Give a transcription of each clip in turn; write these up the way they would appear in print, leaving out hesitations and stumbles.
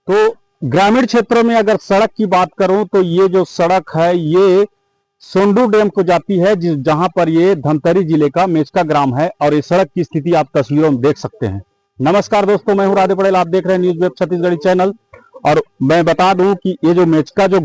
तो ग्रामीण क्षेत्रों में अगर सड़क की बात करूं तो ये जो सड़क है ये सोंडू डैम को जाती है, जहां पर ये धमतरी जिले का मेचका ग्राम है। और इस सड़क की स्थिति आप तस्वीरों में देख सकते हैं। नमस्कार दोस्तों, मैं हूं राधे पटेल, आप देख रहे हैं न्यूज वेब छत्तीसगढ़ी चैनल। और मैं बता दूं कि ये जो मेचका जो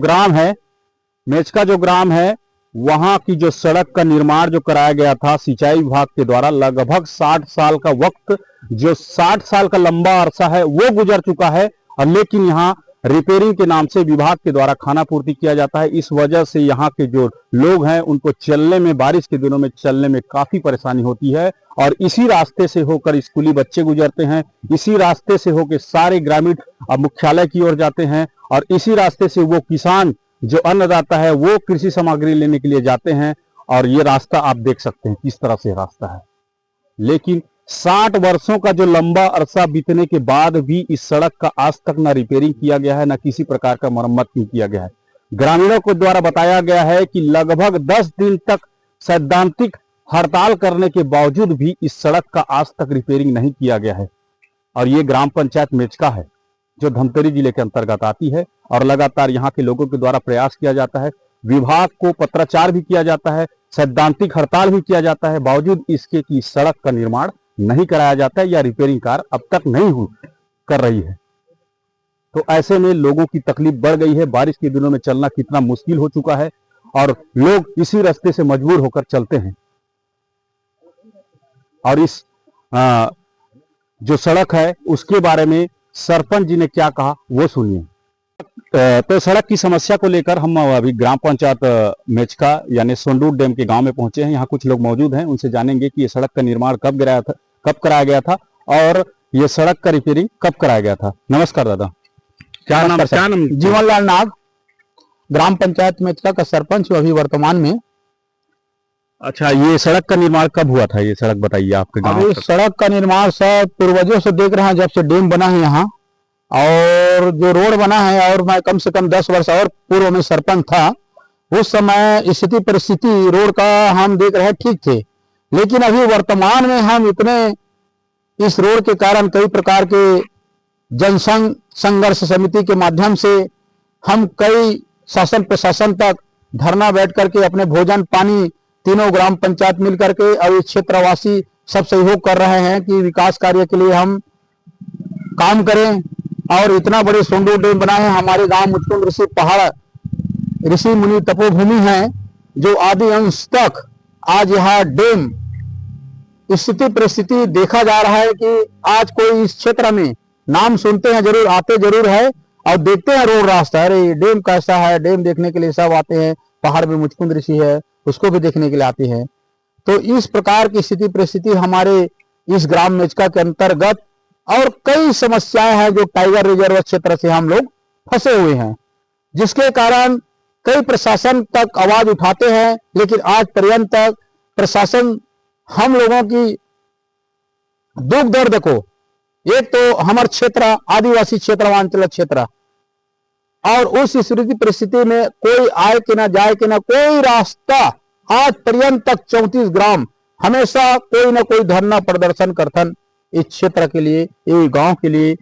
ग्राम है वहां की जो सड़क का निर्माण जो कराया गया था सिंचाई विभाग के द्वारा, लगभग 60 साल का वक्त, जो 60 साल का लंबा अरसा है वो गुजर चुका है। और लेकिन यहाँ रिपेयरिंग के नाम से विभाग के द्वारा खानापूर्ति किया जाता है। इस वजह से यहाँ के जो लोग हैं उनको चलने में, बारिश के दिनों में चलने में काफी परेशानी होती है। और इसी रास्ते से होकर स्कूली बच्चे गुजरते हैं, इसी रास्ते से होकर सारे ग्रामीण मुख्यालय की ओर जाते हैं, और इसी रास्ते से वो किसान जो अन्नदाता है वो कृषि सामग्री लेने के लिए जाते हैं। और ये रास्ता आप देख सकते हैं किस तरह से रास्ता है। लेकिन 60 वर्षों का जो लंबा अरसा बीतने के बाद भी इस सड़क का आज तक ना रिपेयरिंग किया गया है, ना किसी प्रकार का मरम्मत नहीं किया गया है। ग्रामीणों को द्वारा बताया गया है कि लगभग 10 दिन तक सैद्धांतिक हड़ताल करने के बावजूद भी इस सड़क का आज तक रिपेयरिंग नहीं किया गया है। और ये ग्राम पंचायत मेचका है जो धमतरी जिले के अंतर्गत आती है। और लगातार यहाँ के लोगों के द्वारा प्रयास किया जाता है, विभाग को पत्राचार भी किया जाता है, सैद्धांतिक हड़ताल भी किया जाता है, बावजूद इसके कि सड़क का निर्माण नहीं कराया जाता है या रिपेयरिंग कार्य अब तक नहीं कर रही है। तो ऐसे में लोगों की तकलीफ बढ़ गई है। बारिश के दिनों में चलना कितना मुश्किल हो चुका है और लोग इसी रास्ते से मजबूर होकर चलते हैं। और इस जो सड़क है उसके बारे में सरपंच जी ने क्या कहा वो सुनिए। तो सड़क की समस्या को लेकर हम अभी ग्राम पंचायत मेचका यानी सोंडू डैम के गांव में पहुंचे हैं। यहाँ कुछ लोग मौजूद हैं, उनसे जानेंगे कि ये सड़क का निर्माण कब कराया गया था और ये सड़क का रिपेयरिंग कब कराया गया था। नमस्कार दादा, क्या नाम? जीवनलाल नाग, ग्राम पंचायत मेचका का सरपंच अभी वर्तमान में। अच्छा, ये सड़क का निर्माण कब हुआ था? ये सड़क बताइए आपके गांव। सड़क का निर्माण सब पूर्वजों से देख रहे हैं, जब से डैम बना है यहाँ और जो रोड बना है। और मैं कम से कम 10 वर्ष और पूर्व में सरपंच था, उस समय स्थिति परिस्थिति रोड का हम देख रहे हैं ठीक थे। लेकिन अभी वर्तमान में हम इतने इस रोड के कारण कई प्रकार के जनसंघ संघर्ष समिति के माध्यम से हम कई शासन प्रशासन तक धरना बैठ करके अपने भोजन पानी तीनों ग्राम पंचायत मिल करके और इस क्षेत्रवासी सब सहयोग कर रहे हैं कि विकास कार्य के लिए हम काम करें। और इतना बड़े सोंडू डैम बना है। हमारे गांव मुचकुंद ऋषि पहाड़ ऋषि मुनि तपोभूमि है, जो आदि अंश तक आज यह डैम स्थिति परिस्थिति देखा जा रहा है कि आज कोई इस क्षेत्र में नाम सुनते हैं जरूर, आते जरूर है और देखते हैं रोड रास्ता, अरे डैम कैसा है, डैम देखने के लिए सब आते हैं। पहाड़ में मुचकुंद ऋषि है, उसको भी देखने के लिए आते हैं। तो इस प्रकार की स्थिति परिस्थिति हमारे इस ग्राम मेचका के अंतर्गत और कई समस्याएं हैं जो टाइगर रिजर्व क्षेत्र से हम लोग फंसे हुए हैं, जिसके कारण कई प्रशासन तक आवाज उठाते हैं। लेकिन आज पर्यंत तक प्रशासन हम लोगों की दुख दर्द को, एक तो हमारे क्षेत्र आदिवासी क्षेत्र क्षेत्र, और उस स्थिति परिस्थिति में कोई आए कि ना जाए कि ना कोई रास्ता आज पर्यंत तक 34 ग्राम हमेशा कोई ना कोई धरना प्रदर्शन करथन इस क्षेत्र के लिए, ये गांव के लिए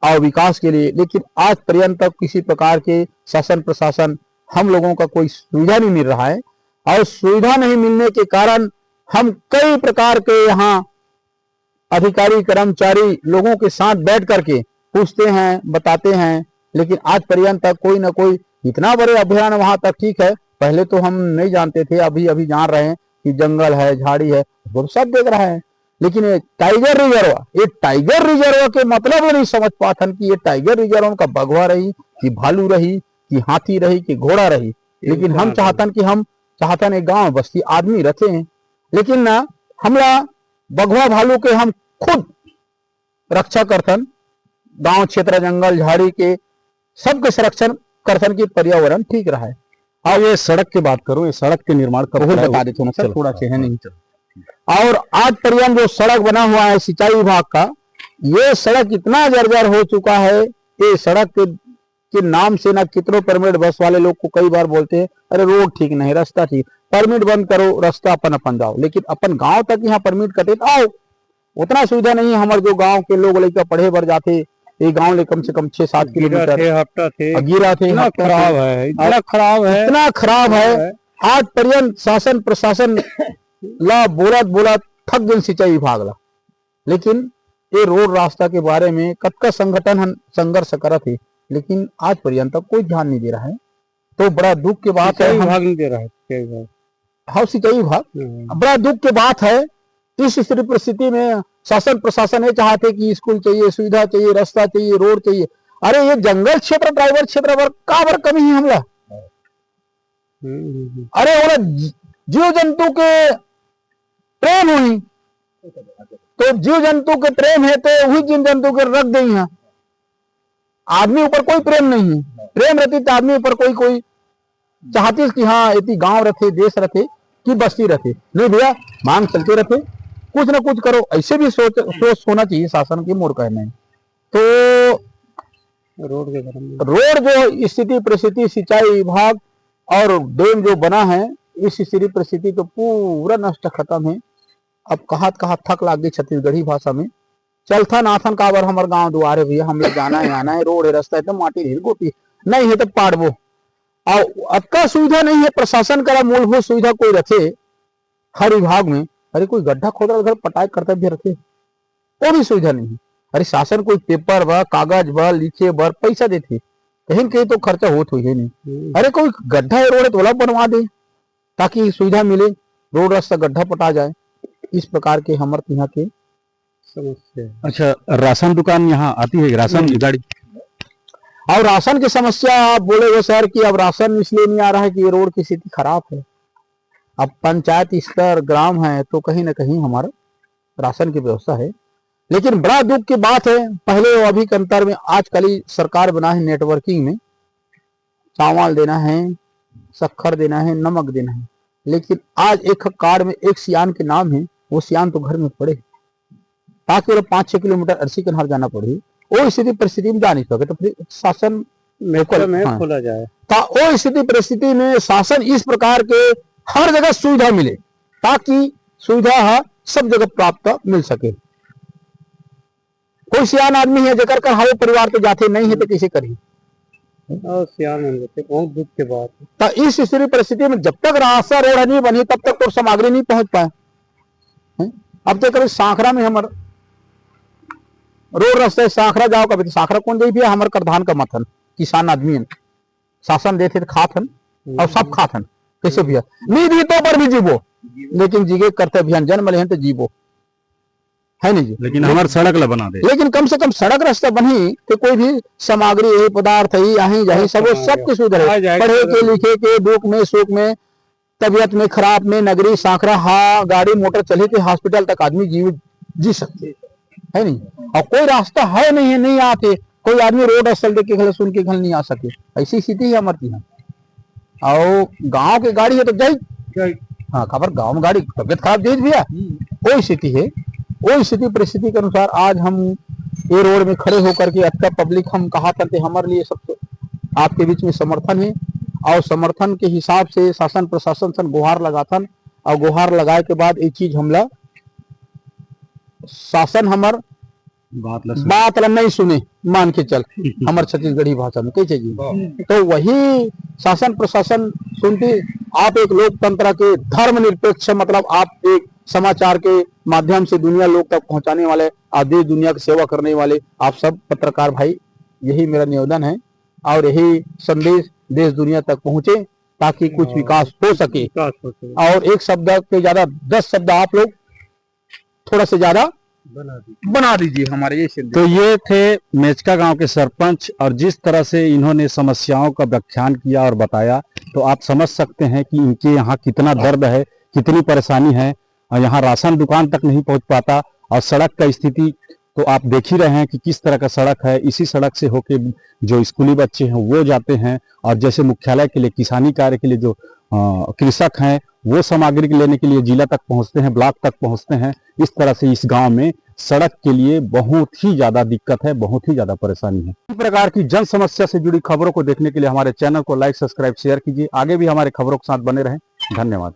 और विकास के लिए। लेकिन आज पर्यंत तक किसी प्रकार के शासन प्रशासन हम लोगों का कोई सुविधा नहीं मिल रहा है। और सुविधा नहीं मिलने के कारण हम कई प्रकार के यहाँ अधिकारी कर्मचारी लोगों के साथ बैठ करके पूछते हैं, बताते हैं। लेकिन आज पर्यंत तक कोई ना कोई इतना बड़े अभियान वहां तक ठीक है, पहले तो हम नहीं जानते थे, अभी अभी जान रहे हैं कि जंगल है, झाड़ी है, वो सब देख रहे हैं। लेकिन ये टाइगर रिजर्व के मतलब नहीं समझ पाते कि ये टाइगर रिजर्व का बघवा रही कि भालू रही कि हाथी रही कि घोड़ा रही। लेकिन हम चाहतन एक गांव बस्ती आदमी रहते हैं, लेकिन ना हमला बघवा भालू के हम खुद रक्षा करथन, गांव क्षेत्र जंगल झाड़ी के सबके संरक्षण करथन की पर्यावरण ठीक रहा है। अब ये सड़क की बात करूं, ये सड़क के निर्माण कब बता देते हैं सर, थोड़ा है नहीं। और आज पर्यंत जो सड़क बना हुआ है सिंचाई विभाग का, ये सड़क इतना जर्जर हो चुका है। ये सड़क के नाम से ना कितनों परमिट बस वाले लोग को कई बार बोलते हैं, अरे रोड ठीक नहीं, रास्ता ठीक, परमिट बंद करो, रास्ता अपन जाओ। लेकिन अपन गांव तक यहाँ परमिट कटे आओ, उतना सुविधा नहीं है। हमारे जो गांव के लोग लेकर पढ़े बर जाते ये गांव ले कम से कम 6-7 किलोमीटर हफ्ता थे गिरा थे। इतना खराब है, इतना खराब है। आज पर्यंत शासन प्रशासन ला बोला थक गए सिंचाई विभाग ला, लेकिन ये रोड रास्ता के बारे में कतका संगठन हम संघर्ष करत है, लेकिन आज पर्यंत कोई ध्यान नहीं दे रहा है। तो बड़ा दुख की बात है। विभाग नहीं दे रहा है। हाँ, सिंचाई विभाग बड़ा दुख की बात है। इस स्थिति परिस्थिति में शासन प्रशासन ये चाहते कि स्कूल चाहिए, सुविधा चाहिए, रास्ता चाहिए, रोड चाहिए। अरे ये जंगल क्षेत्र, ड्राइवर क्षेत्र पर का बर कमी है हमला। अरे वो जीव जंतु के प्रेम हुई, तो जीव जंतु के प्रेम है तो वही जीव जंतु के रख दे। आदमी ऊपर कोई प्रेम नहीं है। प्रेम रहती तो आदमी ऊपर कोई चाहती कि हाँ इतनी गांव रखे, देश रखे कि बस्ती रखे। नहीं भैया, मांग चलते रखे, कुछ ना कुछ करो। ऐसे भी सोच होना चाहिए शासन की, मोर कहना है। तो रोड जो स्थिति परिस्थिति, सिंचाई विभाग और डैम जो बना है, इस स्थिति परिस्थिति तो पूरा नष्ट खत्म है। अब कहा थक लाग गई छत्तीसगढ़ी भाषा में। चलथन आथन काबर हमारे गांव दुआरे भैया, हम लोग जाना है आना है, रोड है रास्ता है तो माटी ढील गोटी नहीं है तो पाड़बो। और अतका सुविधा नहीं है। प्रशासन का मूलभूत सुविधा कोई रखे हर विभाग में। अरे कोई गड्ढा खोद रहा, पटाई कर्तव्य रखे, वो भी सुविधा नहीं है। अरे शासन कोई पेपर व कागज व लिखे बर पैसा देते, कहीं कहीं तो खर्चा होत हुई है नहीं। अरे कोई गड्ढा है रोड है तो बनवा दे ताकि सुविधा मिले, रोड रास्ता गड्ढा पटा जाए। इस प्रकार के हमारे यहाँ के समस्या। अच्छा, राशन दुकान यहाँ आती है, राशन गाड़ी और राशन की समस्या आप बोले वो सर कि अब राशन इसलिए नहीं आ रहा है कि ये रोड की स्थिति खराब है। अब पंचायत स्तर ग्राम है तो कहीं ना कहीं हमारा राशन की व्यवस्था है, लेकिन बड़ा दुख की बात है। पहले वो अभी के अंतर में आजकल ही सरकार बना है नेटवर्किंग में, चावल देना है, शक्कर देना है, नमक देना है, लेकिन आज एक कार्ड में एक सियान के नाम है, वो सियान तो घर में पड़े ताकि वो 5-6 किलोमीटर अर्सी के नहर जाना पड़े। वो स्थिति परिस्थिति में जा नहीं सके तो फिर शासन में खोला जाए। वो स्थिति परिस्थिति में शासन इस प्रकार के हर जगह सुविधा मिले ताकि सुविधा सब जगह प्राप्त मिल सके। कोई सियान आदमी है जकर कर हर परिवार तो जाते नहीं है तो कैसे करिए। बहुत दुख के बात। तो इस स्थिति परिस्थिति में जब तक रास्ता रोड नहीं बनी तब तक तो सामग्री नहीं पहुंच पाए। अब तो कभी सांखरा में हमारे रोड रास्ते सांखरा जाओ, कभी तो सांखरा कौन दे भी हमारे करधान का मथन किसान आदमी है, शासन देते तो खाथन और सब खाथन कैसे भैया नहीं दी तो पर भी जीवो, लेकिन जीगे करते अभियान जन्म ले तो जीवो है नहीं जी। लेकिन हमारे सड़क ला बना दे, लेकिन कम से कम सड़क रास्ता बनी तो कोई भी सामग्री यही पदार्थ है यहीं जहीं सब की सुविधा है। पढ़े के लिखे के दुख में सुख में तबियत में खराब में नगरी सांखरा हाँ गाड़ी मोटर चले के हॉस्पिटल तक आदमी जी सकते है नहीं। और कोई रास्ता है नहीं है, नहीं आते कोई आदमी रोड असल देख के घर सुन के घर नहीं आ सके। ऐसी स्थिति है हमारे यहाँ। और गांव की गाड़ी है तो जाए हाँ खबर गांव में गाड़ी तबियत खराब दे भैया, वो स्थिति है। वो स्थिति परिस्थिति के अनुसार आज हम ये रोड में खड़े होकर के अच्छा पब्लिक हम कहा करते हमारे लिए सब आपके बीच में समर्थन है। और समर्थन के हिसाब से शासन प्रशासन से गुहार लगाथन और गुहार लगाए के बाद एक चीज हमला शासन हमार बात नहीं सुने मान के चल हमारे छत्तीसगढ़ी भाषा में कैसे जी। तो वही शासन प्रशासन सुनती। आप एक लोकतंत्र के धर्मनिरपेक्ष मतलब आप एक समाचार के माध्यम से दुनिया लोग तक पहुंचाने वाले, आप देश दुनिया की सेवा करने वाले आप सब पत्रकार भाई, यही मेरा निवेदन है और यही संदेश देश दुनिया तक पहुंचे ताकि कुछ विकास हो सके। और एक शब्द के ज्यादा 10 शब्द आप लोग थोड़ा से ज्यादा बना दीजिए हमारे ये संदेश। तो ये थे मेचका गांव के सरपंच और जिस तरह से इन्होंने समस्याओं का व्याख्यान किया और बताया तो आप समझ सकते हैं कि इनके यहाँ कितना दर्द है, कितनी परेशानी है। और यहाँ राशन दुकान तक नहीं पहुंच पाता और सड़क का स्थिति तो आप देख ही रहे हैं कि किस तरह का सड़क है। इसी सड़क से होके जो स्कूली बच्चे हैं वो जाते हैं और जैसे मुख्यालय के लिए किसानी कार्य के लिए जो कृषक हैं वो सामग्री लेने के लिए जिला तक पहुंचते हैं, ब्लॉक तक पहुंचते हैं। इस तरह से इस गांव में सड़क के लिए बहुत ही ज्यादा दिक्कत है, बहुत ही ज्यादा परेशानी है। इस प्रकार की जन समस्या से जुड़ी खबरों को देखने के लिए हमारे चैनल को लाइक सब्सक्राइब शेयर कीजिए। आगे भी हमारे खबरों के साथ बने रहें। धन्यवाद।